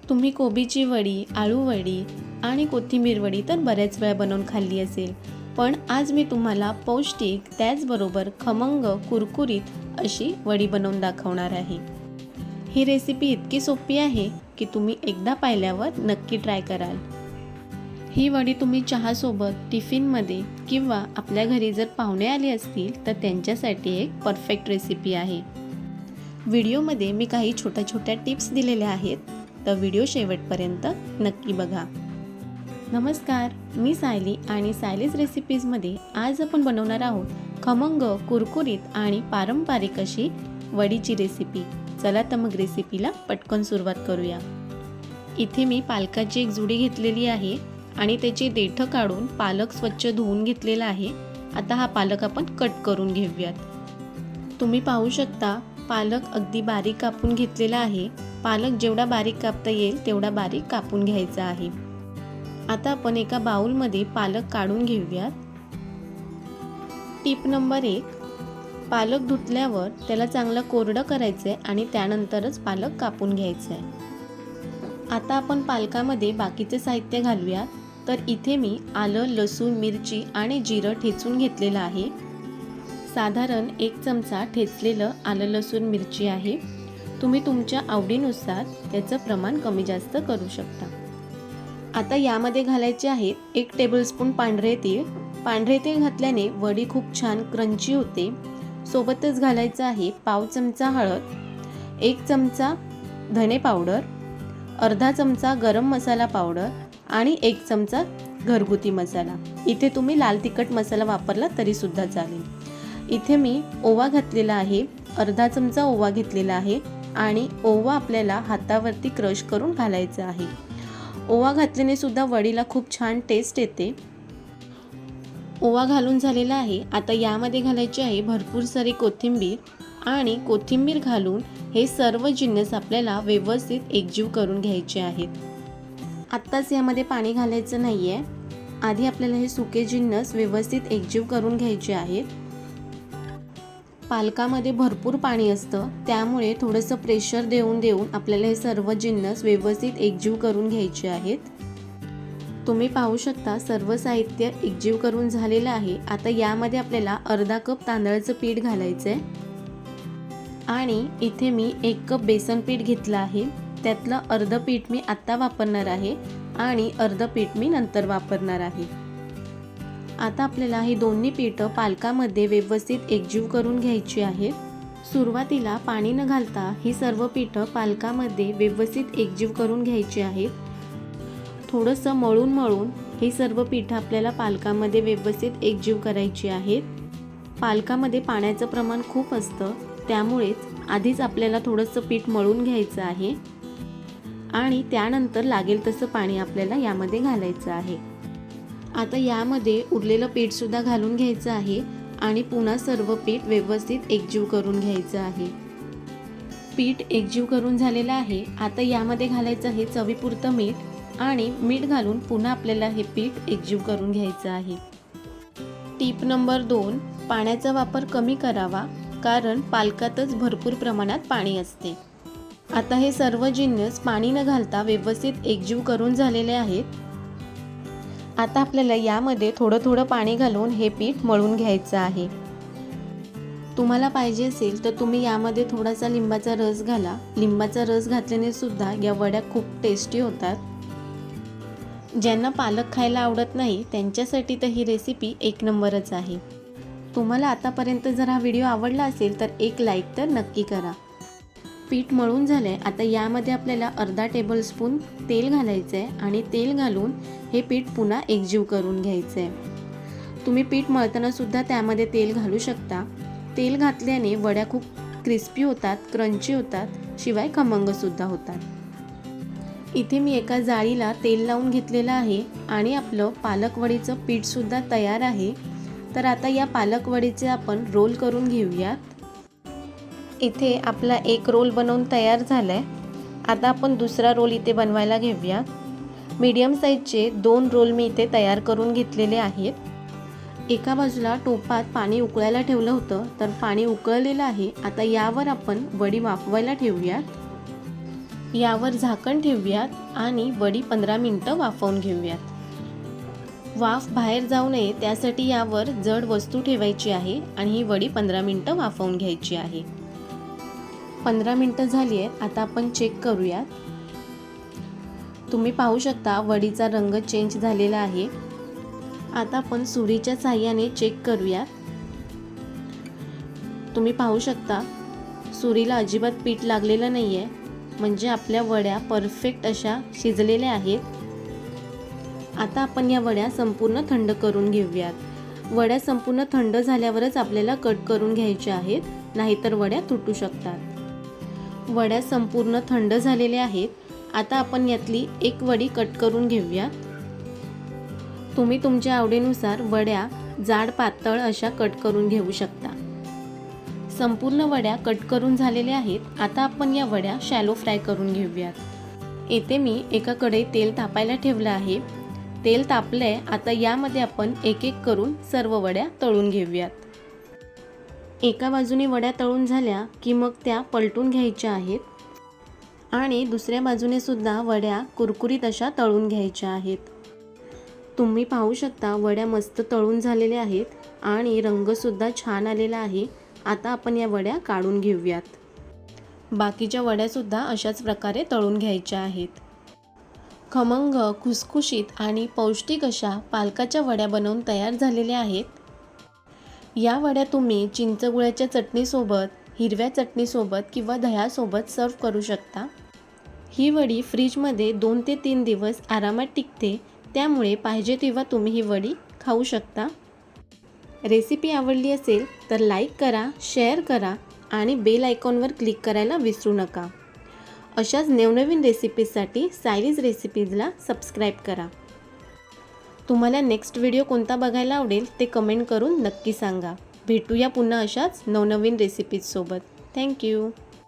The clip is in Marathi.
तुम्ही कोबीची वडी, आळू वडी आणि कोथिंबीर वडी तर बऱ्याच वेळा बनवून खाल्ली असेल, पण आज मी तुम्हाला पौष्टिक त्याचबरोबर खमंग कुरकुरीत अशी वडी बनवून दाखवणार आहे। ही रेसिपी इतकी सोपी आहे की तुम्ही एकदा पाहिल्यावर नक्की ट्राय कराल। ही वडी तुम्ही चहासोबत, टिफिनमध्ये किंवा आपल्या घरी जर पाहुणे आले असतील तर त्यांच्यासाठी एक परफेक्ट रेसिपी आहे। व्हिडिओमध्ये मी काही छोट्या छोट्या टिप्स दिलेल्या आहेत, तर व्हिडिओ शेवटपर्यंत नक्की बघा। नमस्कार, मी सायली आणि सायलीज रेसिपीजमध्ये आज आपण बनवणार आहोत खमंग, कुरकुरीत आणि पारंपरिक अशी वडीची रेसिपी। चला तर मग रेसिपीला पटकन सुरुवात करूया। इथे मी पालकाची एक जुडी घेतलेली आहे आणि त्याची देठं काढून पालक स्वच्छ धुवून घेतलेला आहे। आता हा पालक आपण कट करून घेऊयात। तुम्ही पाहू शकता पालक अगदी बारीक कापून घेतलेला आहे। पालक जेवढा बारीक कापता येईल तेवढा बारीक कापून घ्यायचा आहे। आता आपण एका बाउलमध्ये पालक काढून घेऊयात। टिप नंबर 1, पालक धुतल्यावर त्याला चांगलं कोरडं करायचं आहे आणि त्यानंतरच पालक कापून घ्यायचं आहे। आता आपण पालकामध्ये बाकीचे साहित्य घालूयात। तर इथे मी आलं, लसूण, मिरची आणि जिरं ठेचून घेतलेलं आहे। साधारण 1 चमचा ठेचलेलं आलं, लसूण, मिरची आहे। तुम्ही तुमच्या आवडीनुसार त्याचं प्रमाण कमी जास्त करू शकता। आता यामध्ये घालायचे आहेत 1 टेबलस्पून पांढरे तीळ। पांढरे तीळ घातल्याने वडी खूप छान क्रंची होते। सोबतच घालायचं आहे पाव चमचा हळद, 1 चमचा धने पावडर, अर्धा चमचा गरम मसाला पावडर आणि 1 चमचा घरगुती मसाला। इथे तुम्ही लाल तिखट मसाला वापरला तरी सुद्धा चालेल। इथे मी ओवा घातलेला आहे, अर्धा चमचा ओवा घेतलेला आहे आणि ओवा आपल्याला हातावरती क्रश करून घालायचा आहे। ओवा घातल्याने सुद्धा वडीला खूप छान टेस्ट येते। ओवा घालून झालेला आहे। आता यामध्ये घालायचे आहे भरपूर सारी कोथिंबीर आणि कोथिंबीर घालून हे सर्व जिन्नस आपल्याला व्यवस्थित एकजीव करून घ्यायचे आहेत। आत्ताच यामध्ये पाणी घालायचं नाही आहे, आधी आपल्याला हे सुके जिन्नस व्यवस्थित एकजीव करून घ्यायचे आहेत। पालकामध्ये भरपूर पाणी असतं, त्यामुळे थोडंसं प्रेशर देऊन आपल्याला हे सर्व जिन्नस व्यवस्थित एकजीव करून घ्यायचे आहेत। तुम्ही पाहू शकता सर्व साहित्य एकजीव करून झालेलं आहे। आता यामध्ये आपल्याला अर्धा कप तांदळाचं पीठ घालायचं आहे आणि इथे मी 1 कप बेसन पीठ घेतलं आहे। त्यातलं अर्ध पीठ मी आत्ता वापरणार आहे आणि अर्ध पीठ मी नंतर वापरणार आहे। आता आपल्याला ही दोन्ही पीठं पालकामध्ये व्यवस्थित एकजीव करून घ्यायची आहेत। सुरुवातीला पाणी न घालता ही सर्व पीठं पालकामध्ये व्यवस्थित एकजीव करून घ्यायची आहेत। थोडंसं मळून ही सर्व पीठं आपल्याला पालकामध्ये व्यवस्थित एकजीव करायची आहेत। पालकामध्ये पाण्याचं प्रमाण खूप असतं, त्यामुळेच आधीच आपल्याला थोडंसं पीठ मळून घ्यायचं आहे आणि त्यानंतर लागेल तसं पाणी आपल्याला यामध्ये घालायचं आहे। आता यामध्ये उरलेलं पीठ सुद्धा घालून घ्यायचं आहे आणि पुन्हा सर्व पीठ व्यवस्थित एकजीव करून घ्यायचं आहे। पीठ एकजीव करून झालेलं आहे। आता यामध्ये घालायचं आहे चवीपुरतं मीठ आणि मीठ घालून पुन्हा आपल्याला हे पीठ एकजीव करून घ्यायचं आहे। टिप नंबर 2, पाण्याचा वापर कमी करावा, कारण पालकातच भरपूर प्रमाणात पाणी असते। आता हे सर्व जिन्नस पाणी न घालता व्यवस्थित एकजीव करून झालेले आहेत। आता आपल्याला यामध्ये थोडं पाणी घालून हे पीठ मळून घ्यायचं आहे। तुम्हाला पाहिजे असेल तर तुम्ही यामध्ये थोडासा लिंबाचा रस घाला। लिंबाचा रस घातल्याने सुद्धा या वड्या खूप टेस्टी होतात। ज्यांना पालक खायला आवडत नाही त्यांच्यासाठी तर ही रेसिपी 1 नंबरच आहे। तुम्हाला आतापर्यंत जर हा व्हिडिओ आवडला असेल तर एक लाईक तर नक्की करा। पीठ मळून झालंय। आता यामध्ये आपल्याला अर्धा टेबलस्पून तेल घालायचं आहे आणि तेल घालून हे पीठ पुन्हा एकजीव करून घ्यायचं आहे। तुम्ही पीठ मळताना सुद्धा त्यामध्ये तेल घालू शकता। तेल घातल्याने वड्या खूप क्रिस्पी होतात, क्रंची होतात, शिवाय खमंग सुद्धा होतात। इथे मी एका जाळीला तेल लावून घेतलेलं आहे आणि आपलं पालक वडीचं पीठ सुद्धा तयार आहे। तर आता या पालक वडीचे आपण रोल करून घेऊयात। इथे आपला एक रोल बनवून तयार झालाय। आता आपण दुसरा रोल इथे बनवायला घेऊया। मीडियम साईजचे 2 रोल मी इथे तयार करून घेतलेले आहेत। एका बाजूला टोपात पाणी उकळायला ठेवलं होतं, तर पाणी उकळलेलं आहे। आता यावर आपण वडी वाफवायला ठेवूयात। यावर झाकण ठेवूयात आणि वडी 15 मिनिटं वाफवून घेऊयात. वाफ बाहेर जाऊ नये त्यासाठी यावर जड वस्तू ठेवायची आहे आणि ही वडी 15 मिनिटं वाफवून घ्यायची आहे. 15 मिनिटं झाली आहेत. आता आपण चेक करूयात. तुम्ही पाहू शकता वडीचा रंग चेंज झालेला आहे. आता आपण सुरीच्या साहाय्याने चेक करूयात. तुम्ही पाहू शकता सुरीला अजिबात पीठ लागलेलं नाही आहे, म्हणजे आपल्या वड्या परफेक्ट अशा शिजलेल्या आहेत. आता आपण या वड्या संपूर्ण थंड करून घेऊयात. वड्या संपूर्ण थंड झाल्यावरच आपल्याला कट करून घ्यायच्या आहेत, नाहीतर वड्या तुटू शकतात. वड्या संपूर्ण थंड झालेल्या आहेत. आता आपण यातली एक वडी कट करून घेऊयात. तुम्ही तुमच्या आवडीनुसार वड्या जाड पातळ अशा कट करून घेऊ शकता. संपूर्ण वड्या कट करून झालेल्या आहेत. आता आपण या वड्या शॅलो फ्राय करून घेऊयात. येथे मी एका कढईत तेल तापायला ठेवलं आहे. तेल तापलंय. आता यामध्ये आपण एक एक करून सर्व वड्या तळून घेऊयात. एका बाजूने वड्या तळून झाल्या की मग त्या पलटून घ्यायच्या आहेत आणि दुसऱ्या बाजूने सुद्धा वड्या कुरकुरीत अशा तळून घ्यायच्या आहेत. तुम्ही पाहू शकता वड्या मस्त तळून झालेल्या आहेत आणि रंगसुद्धा छान आलेला आहे. आता आपण या वड्या काढून घेऊयात. बाकीच्या वड्यासुद्धा अशाच प्रकारे तळून घ्यायच्या आहेत. खमंग, खुसखुशीत आणि पौष्टिक अशा पालकाच्या वड्या बनवून तयार झालेल्या आहेत. या वड्या तुम्ही चिंचगुळाच्या चटणीसोबत, हिरव्या चटणीसोबत किंवा दह्यासोबत सर्व करू शकता. ही वडी फ्रीजमध्ये 2 ते 3 दिवस आरामात टिकते, त्यामुळे पाहिजे तेव्हा तुम्ही ही वडी खाऊ शकता. रेसिपी आवडली असेल तर लाईक करा, शेअर करा आणि बेल आयकॉनवर क्लिक करायला विसरू नका. अशाच नवनवीन रेसिपीजसाठी सायलीज रेसिपीजला सबस्क्राईब करा. तुम्हाला नेक्स्ट व्हिडिओ कोणता बघायला आवडेल ते कमेंट करून नक्की सांगा. भेटूया पुन्हा अशाच नवनवीन रेसिपीजसोबत. थँक्यू.